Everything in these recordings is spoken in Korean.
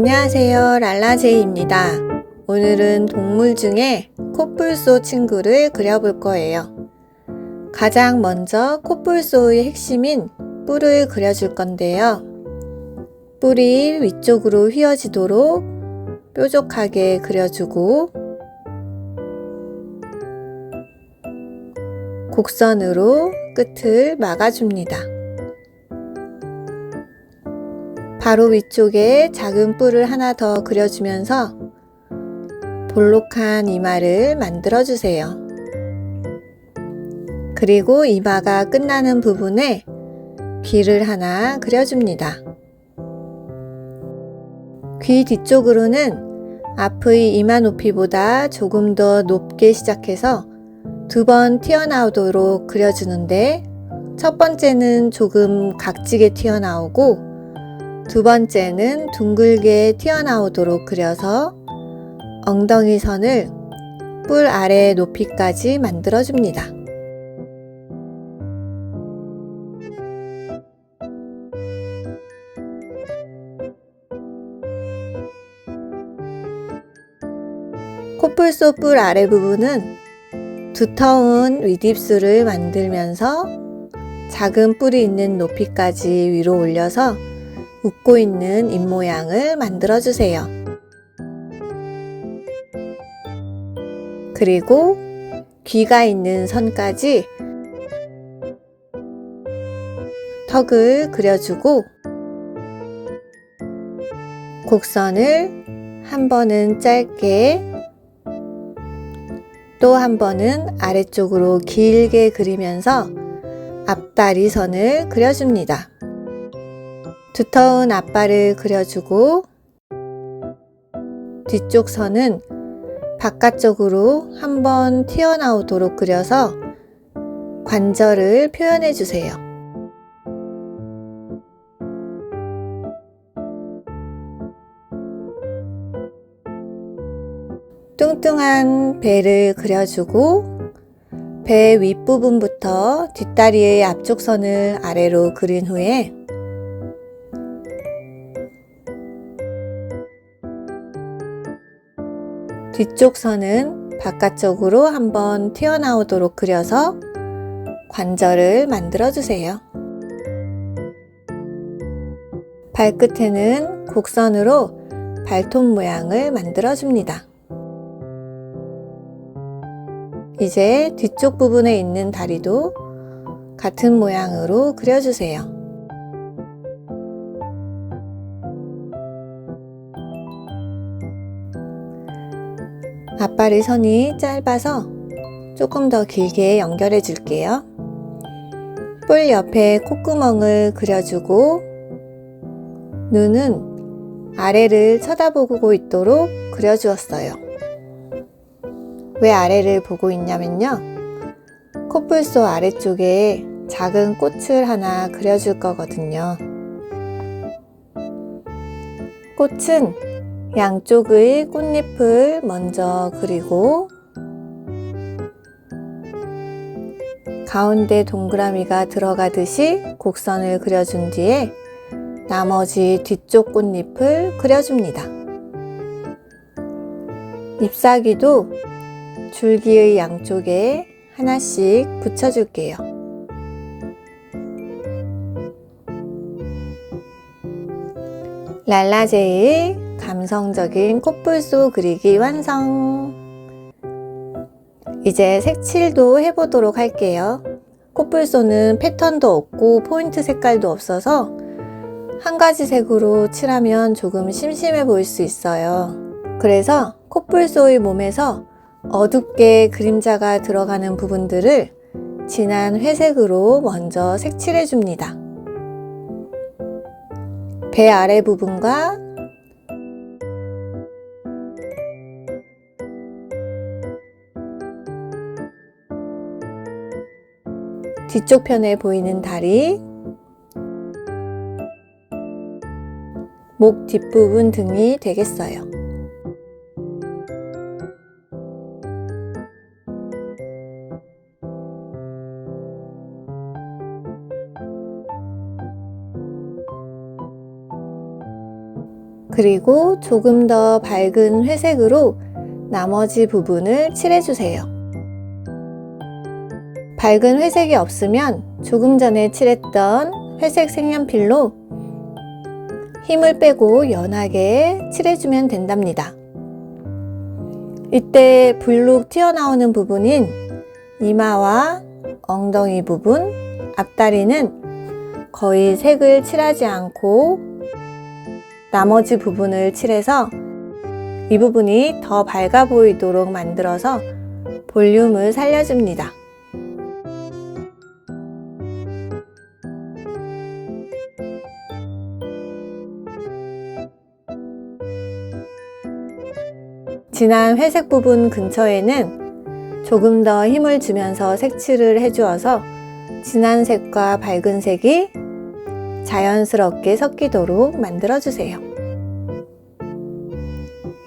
안녕하세요, 랄라제이입니다. 오늘은 동물 중에 코뿔소 친구를 그려볼 거예요. 가장 먼저 코뿔소의 핵심인 뿔을 그려줄 건데요. 뿔이 위쪽으로 휘어지도록 뾰족하게 그려주고 곡선으로 끝을 막아줍니다. 바로 위쪽에 작은 뿔을 하나 더 그려주면서 볼록한 이마를 만들어주세요. 그리고 이마가 끝나는 부분에 귀를 하나 그려줍니다. 귀 뒤쪽으로는 앞의 이마 높이보다 조금 더 높게 시작해서 2번 튀어나오도록 그려주는데, 첫 번째는 조금 각지게 튀어나오고 두 번째는 둥글게 튀어나오도록 그려서 엉덩이 선을 뿔 아래 높이까지 만들어줍니다. 코뿔소 뿔 아래 부분은 두터운 윗입술을 만들면서 작은 뿔이 있는 높이까지 위로 올려서 웃고 있는 입모양을 만들어주세요. 그리고 귀가 있는 선까지 턱을 그려주고 곡선을 한 번은 짧게 또 한 번은 아래쪽으로 길게 그리면서 앞다리 선을 그려줍니다. 두터운 앞발을 그려주고 뒤쪽 선은 바깥쪽으로 한번 튀어나오도록 그려서 관절을 표현해 주세요. 뚱뚱한 배를 그려주고 배 윗부분부터 뒷다리의 앞쪽 선을 아래로 그린 후에 뒤쪽 선은 바깥쪽으로 한번 튀어나오도록 그려서 관절을 만들어주세요. 발끝에는 곡선으로 발톱 모양을 만들어줍니다. 이제 뒤쪽 부분에 있는 다리도 같은 모양으로 그려주세요. 앞발의 선이 짧아서 조금 더 길게 연결해 줄게요. 뿔 옆에 콧구멍을 그려주고 눈은 아래를 쳐다보고 있도록 그려주었어요. 왜 아래를 보고 있냐면요, 코뿔소 아래쪽에 작은 꽃을 하나 그려줄 거거든요. 꽃은 양쪽의 꽃잎을 먼저 그리고 가운데 동그라미가 들어가듯이 곡선을 그려준 뒤에 나머지 뒤쪽 꽃잎을 그려줍니다. 잎사귀도 줄기의 양쪽에 하나씩 붙여줄게요. 랄라제이의 감성적인 코뿔소 그리기 완성! 이제 색칠도 해보도록 할게요. 코뿔소는 패턴도 없고 포인트 색깔도 없어서 한 가지 색으로 칠하면 조금 심심해 보일 수 있어요. 그래서 코뿔소의 몸에서 어둡게 그림자가 들어가는 부분들을 진한 회색으로 먼저 색칠해 줍니다. 배 아래 부분과 뒤쪽 편에 보이는 다리, 목 뒷부분 등이 되겠어요. 그리고 조금 더 밝은 회색으로 나머지 부분을 칠해주세요. 밝은 회색이 없으면 조금 전에 칠했던 회색 색연필로 힘을 빼고 연하게 칠해주면 된답니다. 이때 불룩 튀어나오는 부분인 이마와 엉덩이 부분, 앞다리는 거의 색을 칠하지 않고 나머지 부분을 칠해서 이 부분이 더 밝아 보이도록 만들어서 볼륨을 살려줍니다. 진한 회색 부분 근처에는 조금 더 힘을 주면서 색칠을 해주어서 진한 색과 밝은 색이 자연스럽게 섞이도록 만들어주세요.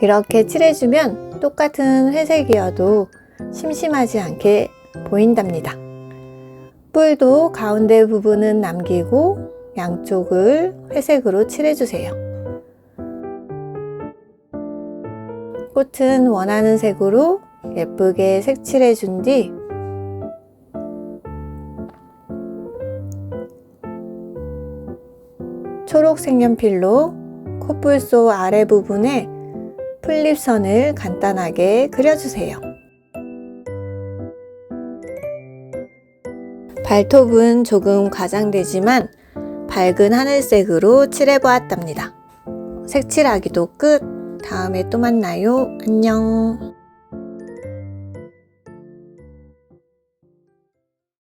이렇게 칠해주면 똑같은 회색이어도 심심하지 않게 보인답니다. 뿔도 가운데 부분은 남기고 양쪽을 회색으로 칠해주세요. 꽃은 원하는 색으로 예쁘게 색칠해준 뒤 초록 색연필로 코뿔소 아래 부분에 풀립선을 간단하게 그려주세요. 발톱은 조금 과장되지만 밝은 하늘색으로 칠해보았답니다. 색칠하기도 끝! 다음에 또 만나요. 안녕.